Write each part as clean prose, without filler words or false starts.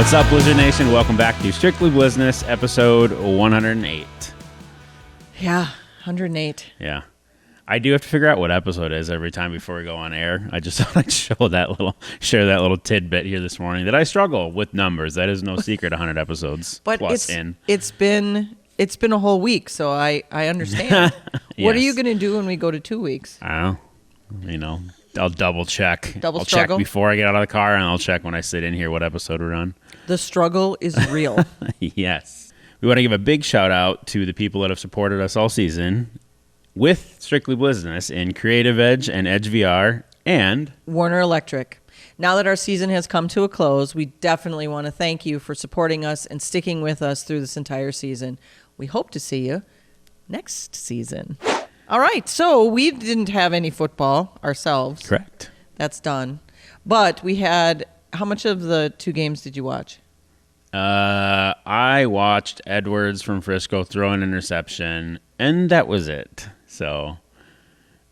What's up, Blizzard Nation? Welcome back to Strictly Blizzness, episode 108. Yeah, 108. Yeah. I do have to figure out what episode it is every time before we go on air. I just thought I'd share that little tidbit here this morning that I struggle with numbers. That is no secret, 100 episodes But plus it's been a whole week, so I understand. Yes. What are you going to do when we go to 2 weeks? I don't know. I'll double check. Double I'll struggle? check before I get out of the car, and I'll check when I sit in here what episode we're on. The struggle is real. Yes. We want to give a big shout out to the people that have supported us all season with Strictly Blizzness in Creative Edge and Edge VR and Werner Electric. Now that our season has come to a close, we definitely want to thank you for supporting us and sticking with us through this entire season. We hope to see you next season. All right, so we didn't have any football ourselves. correct. That's done. But we had, how much of the 2 games did you watch? I watched Edwards from Frisco throw an interception, and that was it. So,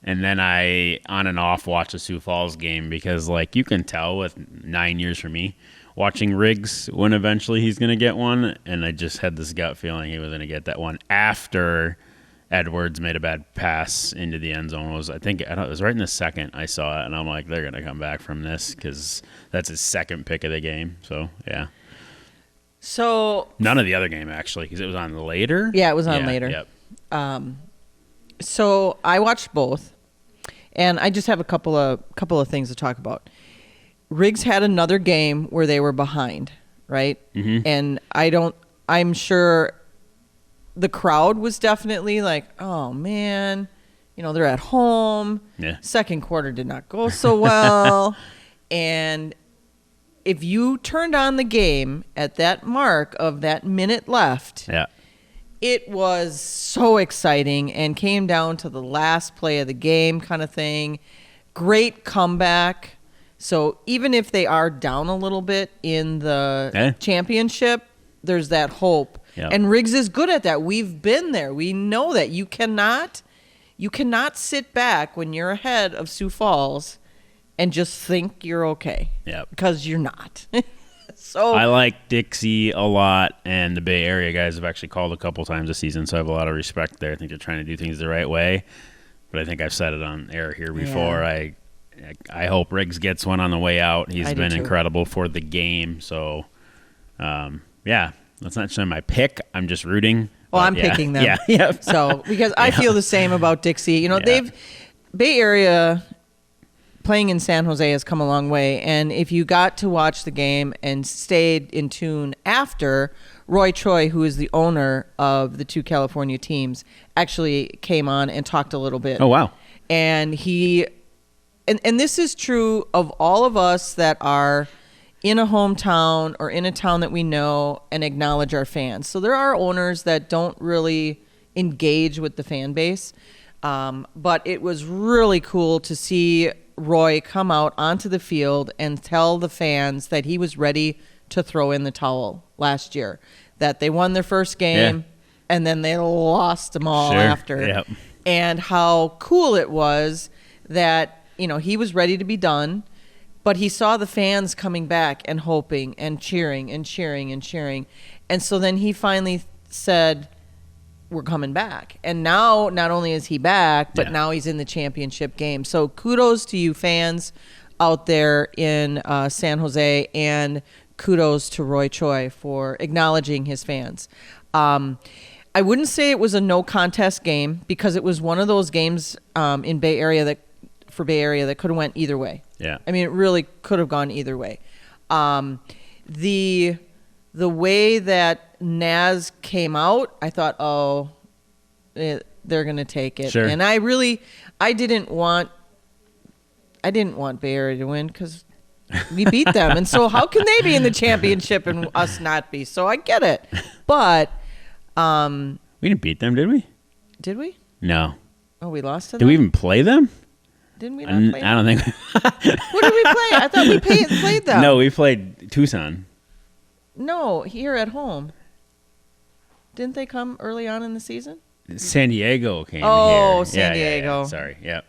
and then I on and off watched the Sioux Falls game because, like, you can tell with 9 years for me watching Riggs when eventually he's going to get one, and I just had this gut feeling he was going to get that one after Edwards made a bad pass into the end zone. It was right in the second I saw it, and I'm like, they're going to come back from this because that's his second pick of the game. So, yeah. So None of the other game, actually, because it was on later. Yeah, it was on later. Yep. So I watched both, and I just have a couple of things to talk about. Riggs had another game where they were behind, right? Mm-hmm. And I'm sure the crowd was definitely like, oh man, they're at home. Yeah. Second quarter did not go so well. And if you turned on the game at that mark of that minute left, Yeah. it was so exciting and came down to the last play of the game kind of thing. Great comeback. So even if they are down a little bit in the championship, there's that hope. Yep. And Riggs is good at that. We've been there. We know that you cannot sit back when you're ahead of Sioux Falls and just think you're okay. Yep. Because you're not. So I like Dixie a lot, and the Bay Area guys have actually called a couple times this season, so I have a lot of respect there. I think they're trying to do things the right way, but I think I've said it on air here before. Yeah. I hope Riggs gets one on the way out. He's been too. incredible for the game, so yeah. That's not showing my pick. I'm just rooting. Well, I'm picking them. Yeah, yeah. So because I feel the same about Dixie. They've Bay Area playing in San Jose has come a long way, and if you got to watch the game and stayed in tune after, Roy Choi, who is the owner of the 2 California teams, actually came on and talked a little bit. Oh, wow. And and this is true of all of us that are in a hometown or in a town that we know and acknowledge our fans. So there are owners that don't really engage with the fan base, but it was really cool to see Roy come out onto the field and tell the fans that he was ready to throw in the towel last year, that they won their first game and then they lost them all after. Yep. And how cool it was that, he was ready to be done, but he saw the fans coming back and hoping and cheering and cheering and cheering. And so then he finally said, we're coming back. And now not only is he back, but now he's in the championship game. So kudos to you fans out there in San Jose, and kudos to Roy Choi for acknowledging his fans. I wouldn't say it was a no contest game because it was one of those games in Bay Area that could have went either way. Yeah. I mean, it really could have gone either way. The way that Naz came out, I thought, they're going to take it. Sure. And I didn't want Bay Area to win because we beat them. And so how can they be in the championship and us not be? So I get it. But we didn't beat them, did we? did we? No. Oh, we lost to them? Did we even play them? Didn't we not play I don't think. Who did we play? I thought we played them. No, we played Tucson. No, here at home. Didn't they come early on in the season? San Diego came here. Oh, San Yeah, Diego. Sorry, yep.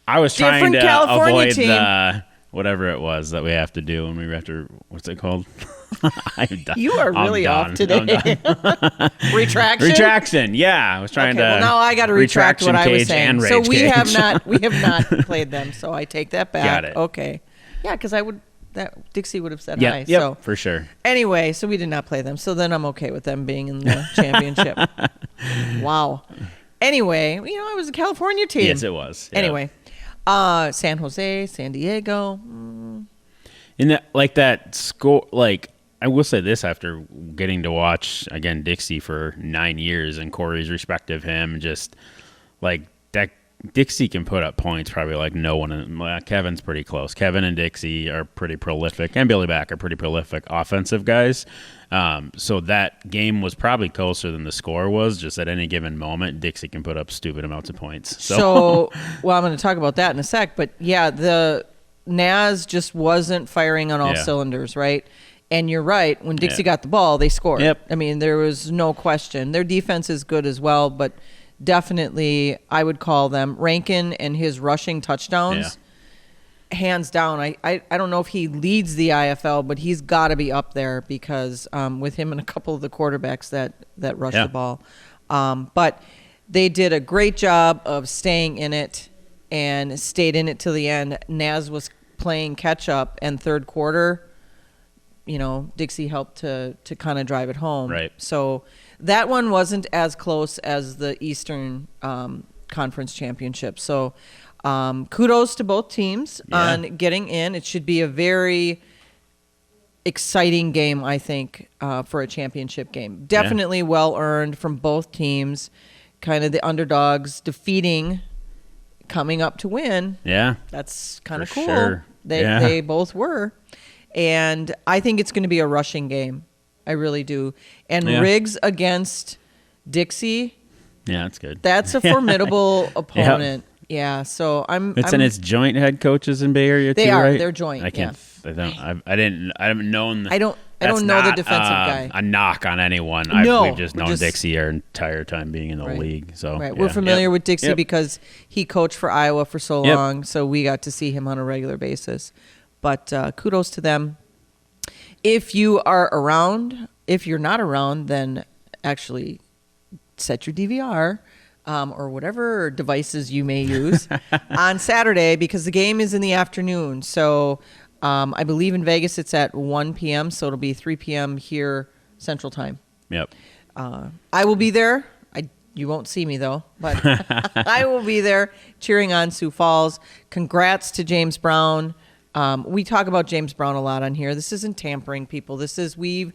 I was trying Different to California avoid team. the whatever it was that we have to do when we have to, what's it called? I'm done. You are really I'm off done. today. Retraction. Retraction. Yeah, I was trying to. Well, now I got to retract what I was Cage saying. and So Rage we Cage. have not played them. So I take that back. Got it. Okay. Yeah, because Dixie would have said Yep, hi. yep, So for sure. anyway, so we did not play them. So then I'm okay with them being in the championship. Wow. Anyway, it was a California team. Yes, it was. Yeah. Anyway, San Jose, San Diego. In that score, I will say this after getting to watch again Dixie for 9 years and Corey's respective him, just like that. Dixie can put up points probably like no one. Kevin's pretty close. Kevin and Dixie are pretty prolific, and Billy Back are pretty prolific offensive guys. So that game was probably closer than the score was. Just at any given moment, Dixie can put up stupid amounts of points. So well, I'm going to talk about that in a sec. But yeah, the Naz just wasn't firing on all cylinders, right? And you're right. When Dixie got the ball, they scored. Yep. I mean, there was no question. Their defense is good as well, but definitely I would call them Rankin and his rushing touchdowns. Hands down. I don't know if he leads the IFL, but he's got to be up there because with him and a couple of the quarterbacks that rush the ball. But they did a great job of staying in it and stayed in it till the end. Naz was playing catch up, and third quarter, Dixie helped to kind of drive it home. Right. So that one wasn't as close as the Eastern Conference Championship. So kudos to both teams on getting in. It should be a very exciting game, I think, for a championship game. Definitely well earned from both teams. Kind of the underdogs defeating, coming up to win. Yeah. That's kind of For cool. sure. They both were. And I think it's going to be a rushing game. I really do. And Riggs against Dixie. Yeah, that's good. That's a formidable opponent. Yeah, so and it's joint head coaches in Bay Area they too, are. right? They're joint. I can't. I haven't known. I don't know the defensive guy. A knock on anyone. We've just known Dixie our entire time being in the league. So we're familiar with Dixie because he coached for Iowa for so long, so we got to see him on a regular basis. But kudos to them. If you are around, if you're not around, then actually set your DVR or whatever devices you may use on Saturday because the game is in the afternoon. So I believe in Vegas it's at 1 p.m., so it'll be 3 p.m. here Central Time. Yep. I will be there. You won't see me, though, but I will be there cheering on Sioux Falls. Congrats to James Brown. We talk about James Brown a lot on here. This isn't tampering, people. This is we've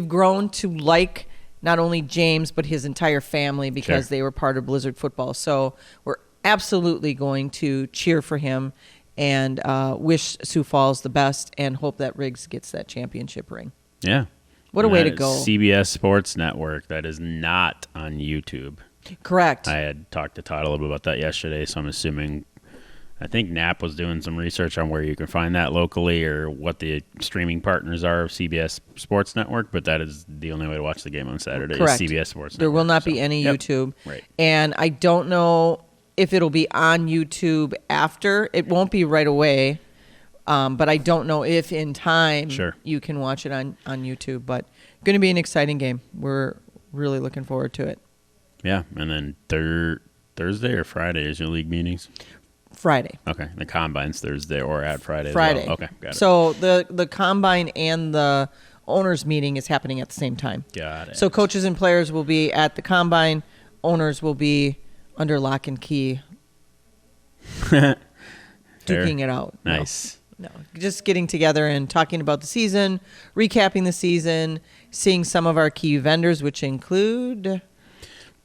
grown to like not only James but his entire family because they were part of Blizzard football. So we're absolutely going to cheer for him and wish Sioux Falls the best and hope that Riggs gets that championship ring. Yeah. What a way to go. CBS Sports Network. That is not on YouTube. Correct. I had talked to Todd a little bit about that yesterday, so I'm assuming. I think Knapp was doing some research on where you can find that locally or what the streaming partners are of CBS Sports Network, but that is the only way to watch the game on Saturday. Correct. Is CBS Sports Network. There will not be any YouTube. Right. And I don't know if it'll be on YouTube after. It won't be right away, but I don't know if in time you can watch it on YouTube. But going to be an exciting game. We're really looking forward to it. Yeah, and then Thursday or Friday is your league meetings? Friday. Okay, the combine's Thursday or at Friday. Friday. As well. Okay, got it. So the combine and the owners meeting is happening at the same time. Got it. So coaches and players will be at the combine. Owners will be under lock and key, duking it out. Nice. No, just getting together and talking about the season, recapping the season, seeing some of our key vendors, which include.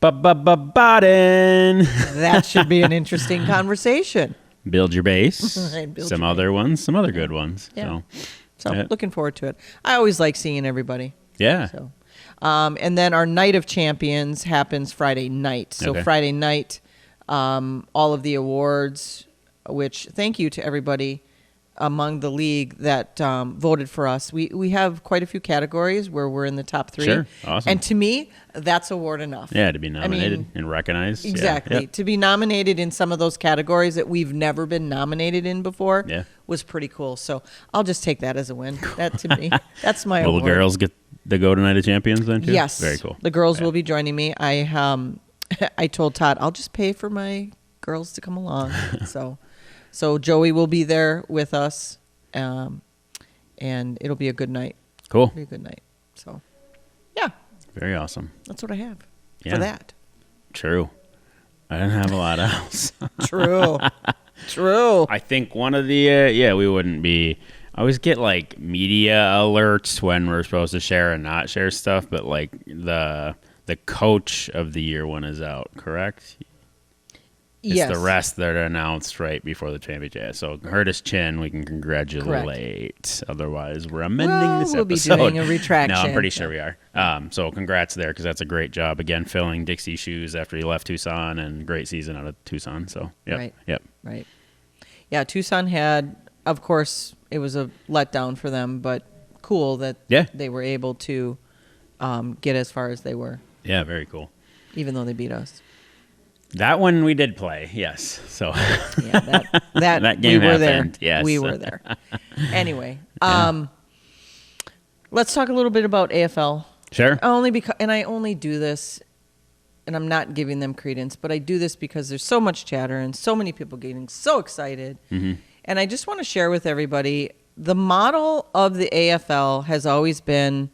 Baden. That should be an interesting conversation. Build your base. Build some your other ones, some other good ones. Yeah. So looking forward to it. I always like seeing everybody. Yeah. So, and then our Night of Champions happens Friday night. So Friday night, all of the awards, which thank you to everybody among the league that voted for us. We have quite a few categories where we're in the top 3. Sure. Awesome. And to me, that's award enough. Yeah, to be nominated and recognized. Exactly. Yeah. Yep. To be nominated in some of those categories that we've never been nominated in before was pretty cool. So I'll just take that as a win. That to me, that's my Will award. the girls get the go to Night of Champions then too? Yes. Very cool. The girls will be joining me. I told Todd, I'll just pay for my girls to come along. So Joey will be there with us, and it'll be a good night. Cool. It'll be a good night. So, yeah. Very awesome. That's what I have Yeah. for that. True. I didn't have a lot else. True. True. I think one of the, we wouldn't be, I always get like media alerts when we're supposed to share and not share stuff, but like the coach of the year one is out, correct? It's Yes. the rest that are announced right before the championship. So Curtis Chin, we can congratulate. Otherwise, we're amending this we'll episode. be doing a retraction. No, I'm pretty sure we are. So congrats there, because that's a great job. Again, filling Dixie's shoes after he left Tucson, and great season out of Tucson. So, Right. Yep. Right. Yeah, Tucson had, of course, it was a letdown for them, but cool that they were able to get as far as they were. Yeah, very cool. Even though they beat us. That one we did play, yes. So yeah, that game we were happened. there. Yes, we were there. Anyway, let's talk a little bit about AFL. Sure. Only because, and I only do this, and I'm not giving them credence, but I do this because there's so much chatter and so many people getting so excited, and I just want to share with everybody the model of the AFL has always been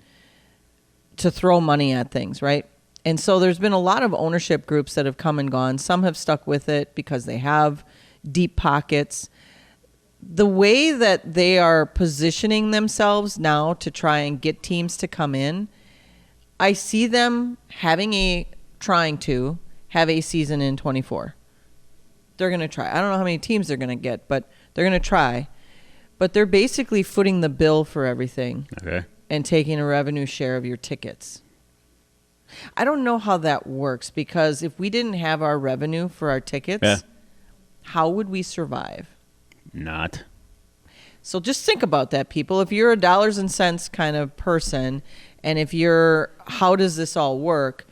to throw money at things, right? And so there's been a lot of ownership groups that have come and gone. Some have stuck with it because they have deep pockets. The way that they are positioning themselves now to try and get teams to come in, I see them trying to have a season in 24. They're going to try. I don't know how many teams they're going to get, but they're going to try. But they're basically footing the bill for everything and taking a revenue share of your tickets. I don't know how that works, because if we didn't have our revenue for our tickets, how would we survive? Not. So just think about that, people. If you're a dollars and cents kind of person, and how does this all work?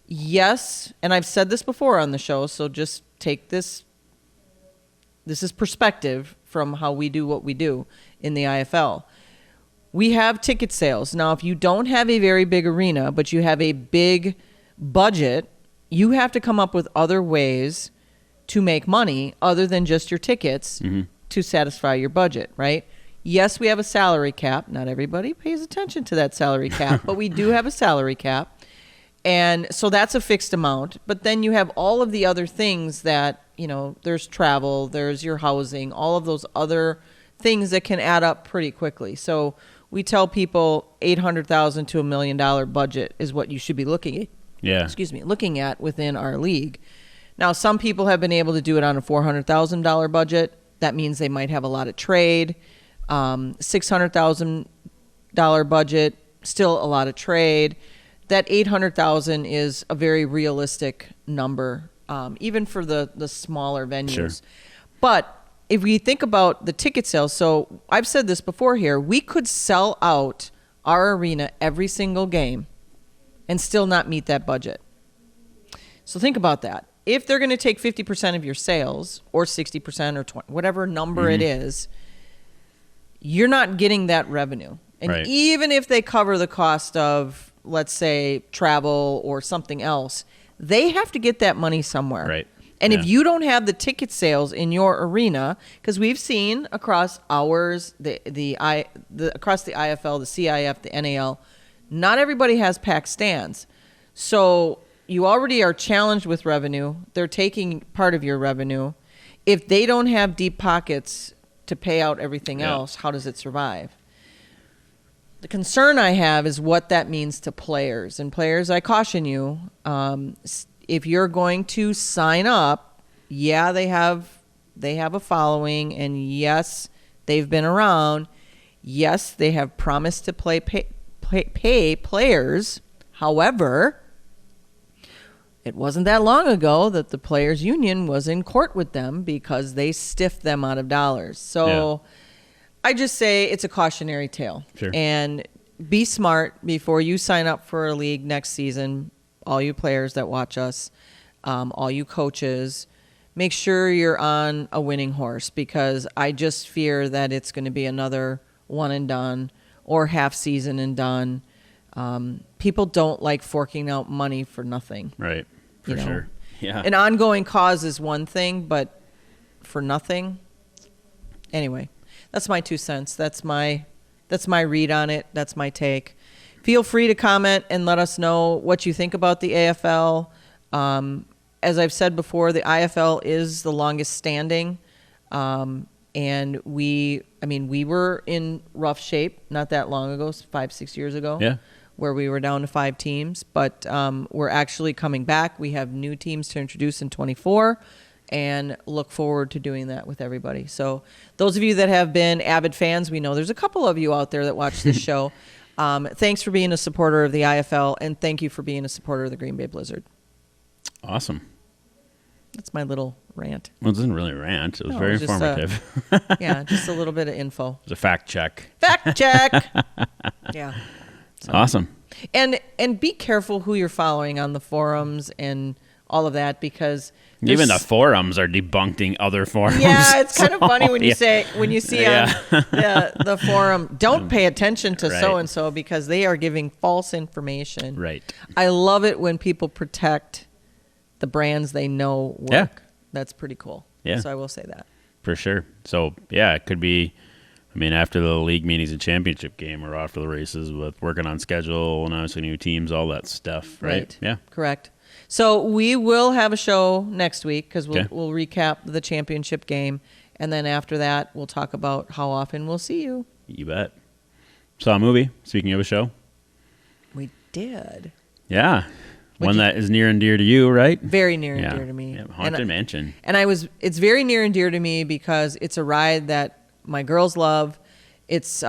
Yes, and I've said this before on the show, so just take this. This is perspective from how we do what we do in the IFL. We have ticket sales. Now, if you don't have a very big arena, but you have a big budget, you have to come up with other ways to make money other than just your tickets to satisfy your budget, right? Yes, we have a salary cap. Not everybody pays attention to that salary cap, but we do have a salary cap. And so that's a fixed amount. But then you have all of the other things that, there's travel, there's your housing, all of those other things that can add up pretty quickly. So we tell people $800,000 to $1 million budget is what you should be looking at within our league. Now, some people have been able to do it on a $400,000 budget. That means they might have a lot of trade. $600,000 budget, still a lot of trade. That $800,000 is a very realistic number, even for the smaller venues. Sure. But if we think about the ticket sales, so I've said this before here, we could sell out our arena every single game and still not meet that budget. So think about that. If they're going to take 50% of your sales, or 60% or 20, whatever number it is, you're not getting that revenue. And even if they cover the cost of, let's say, travel or something else, they have to get that money somewhere. Right. And if you don't have the ticket sales in your arena, because we've seen across across the IFL, the CIF, the NAL, not everybody has packed stands. So you already are challenged with revenue. They're taking part of your revenue. If they don't have deep pockets to pay out everything else, how does it survive? The concern I have is what that means to players. And players, I caution you, if you're going to sign up, they have a following, and yes, they've been around. Yes, they have promised to pay players. However, it wasn't that long ago that the players union was in court with them because they stiffed them out of dollars. So I just say it's a cautionary tale. Sure. And be smart before you sign up for a league next season. All you players that watch us, all you coaches, make sure you're on a winning horse, because I just fear that it's going to be another one and done or half season and done. People don't like forking out money for nothing. Right. For sure. Yeah. An ongoing cause is one thing, but for nothing. Anyway, that's my 2 cents. That's my read on it. That's my take. Feel free to comment and let us know what you think about the AFL. As I've said before, the IFL is the longest standing. And we were in rough shape not that long ago, 5-6 years ago. Yeah. Where we were down to 5 teams, but we're actually coming back. We have new teams to introduce in 24, and look forward to doing that with everybody. So those of you that have been avid fans, we know there's a couple of you out there that watch this show. Thanks for being a supporter of the IFL, and thank you for being a supporter of the Green Bay Blizzard. Awesome. That's my little rant. Well, it wasn't really a rant. It was very informative. Yeah, just a little bit of info. It was a fact check. Fact check. Yeah. So. Awesome. And be careful who you're following on the forums and all of that, because even the forums are debunking other forums. Yeah, it's kind of funny when you see on Yeah. the forum, don't pay attention to Right. so and so because they are giving false information. Right. I love it when people protect the brands they know work. Yeah. That's pretty cool. Yeah. So I will say that. For sure. So, yeah, it could be, after the league meetings and championship game, we're off for the races with working on schedule, announcing new teams, all that stuff, right? Yeah. Correct. So we will have a show next week because we'll Okay. we'll recap the championship game, and then after that, we'll talk about how often we'll see you. You bet. Saw a movie, speaking of a show. We did. Yeah. One that is near and dear to you, right? Very near and dear to me. Yeah, Haunted Mansion. And it's very near and dear to me because it's a ride that my girls love. It's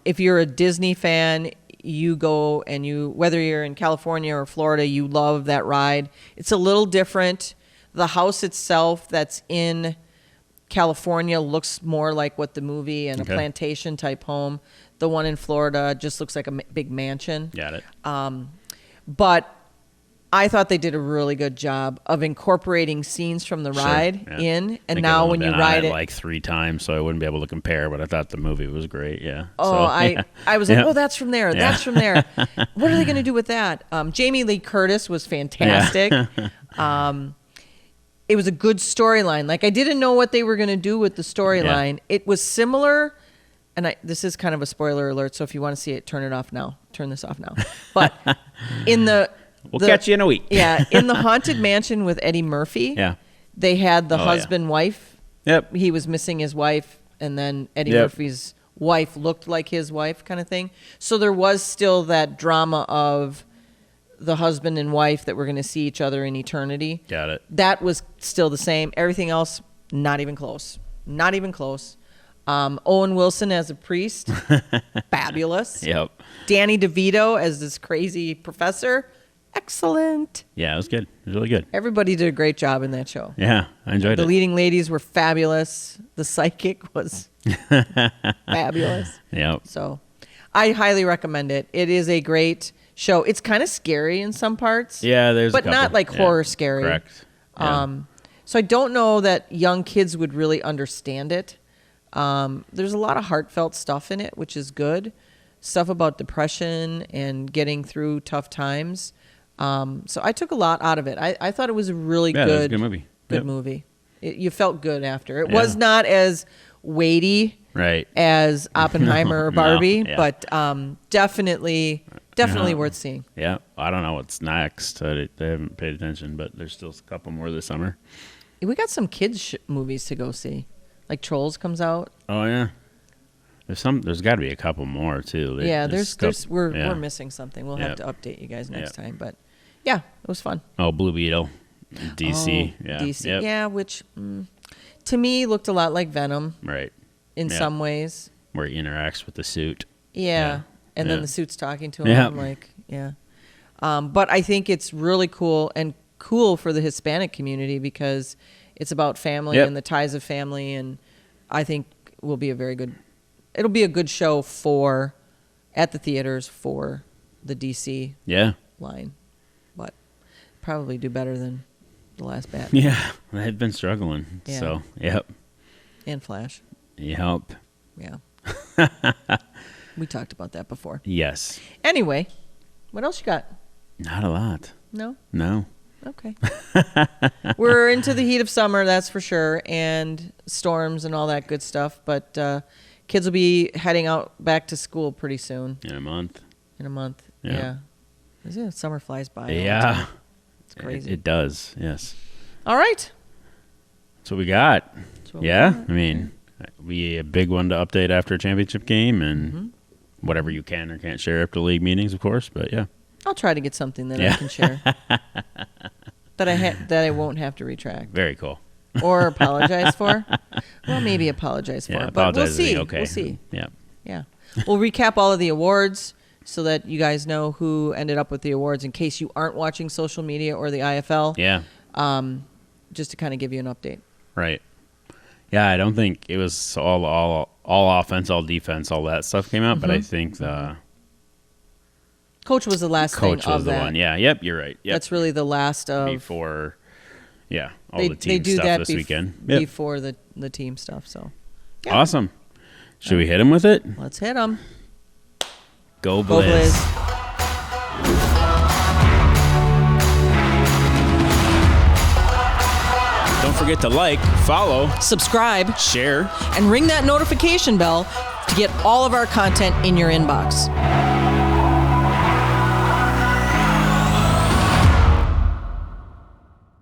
if you're a Disney fan, you go and whether you're in California or Florida, you love that ride. It's a little different. The house itself that's in California looks more like what the movie and a plantation type home. The one in Florida just looks like a big mansion. Got it. But I thought they did a really good job of incorporating scenes from the ride in, and now when you ride it like 3 times, so I wouldn't be able to compare. But I thought the movie was great. Yeah. Oh, so, I was like, oh, that's from there. That's from there. What are they going to do with that? Jamie Lee Curtis was fantastic. It was a good storyline. Like, I didn't know what they were going to do with the storyline. Yeah. It was similar, and this is kind of a spoiler alert. So if you want to see it, turn it off now. Turn this off now. But in We'll catch you in a week. Yeah, in the Haunted Mansion with Eddie Murphy, they had the husband-wife. Yep. He was missing his wife, and then Eddie Murphy's wife looked like his wife kind of thing. So there was still that drama of the husband and wife that were going to see each other in eternity. Got it. That was still the same. Everything else, not even close. Not even close. Owen Wilson as a priest, fabulous. Yep. Danny DeVito as this crazy professor, excellent. Yeah, it was good. It was really good. Everybody did a great job in that show. Yeah, I enjoyed it. The leading ladies were fabulous. The psychic was fabulous. Yep. So I highly recommend it. It is a great show. It's kind of scary in some parts. Yeah, but not like horror scary. Correct. Yeah. So I don't know that young kids would really understand it. There's a lot of heartfelt stuff in it, which is good. Stuff about depression and getting through tough times. So I took a lot out of it. I thought it was a really it was a good movie. Good movie. You felt good after. It was not as weighty as Oppenheimer or Barbie, but definitely worth seeing. Yeah. I don't know what's next. I haven't paid attention, but there's still a couple more this summer. We got some kids movies to go see. Like Trolls comes out. Oh, yeah. There's got to be a couple more, too. We're missing something. We'll have to update you guys next time. But, yeah, it was fun. Oh, Blue Beetle. DC. Oh, DC. Yep. Yeah, which to me looked a lot like Venom. Right. In some ways. Where he interacts with the suit. Yeah. And then the suit's talking to him. Yeah. I'm like, yeah. But I think it's really cool for the Hispanic community because it's about family and the ties of family, and I think will be a very good it'll be a good show at the theaters for the DC Yeah. line, but probably do better than the last Batman Yeah. They've been struggling. Yeah. So, yep. and Flash. Yep. Yeah. We talked about that before. Yes. Anyway, what else you got? Not a lot. No? No. Okay. We're into the heat of summer, that's for sure, and storms and all that good stuff, but kids will be heading out back to school pretty soon. In a month. Yeah. Isn't it? Summer flies by. all the Yeah. time. It's crazy. It does. Yes. All right. That's what we got. what we Yeah. got. I mean, we a big one to update after a championship game and whatever you can or can't share after league meetings, of course. But yeah. I'll try to get something that I Yeah. can share that I won't have to retract Very cool. or apologize for. Well, maybe apologize for, Yeah. but we'll Apologize. see. Okay. We'll see. Yeah. Yeah. We'll recap all of the awards so that you guys know who ended up with the awards in case you aren't watching social media or the IFL. Yeah. Just to kind of give you an update. Right. Yeah. I don't think it was all offense, all defense, all that stuff came out, but I think the Coach was the last coach thing was of the that. one. Yeah. Yep. You're right. Yep. That's really the last of Before. Yeah. All they, the they team do stuff that this weekend. Yep. before the team stuff. So yeah. Awesome. Should we hit him with it? Let's hit them. Go Go Blizz. Blizz. Don't forget to like, follow, Subscribe share. and ring that notification bell to get all of our content in your inbox.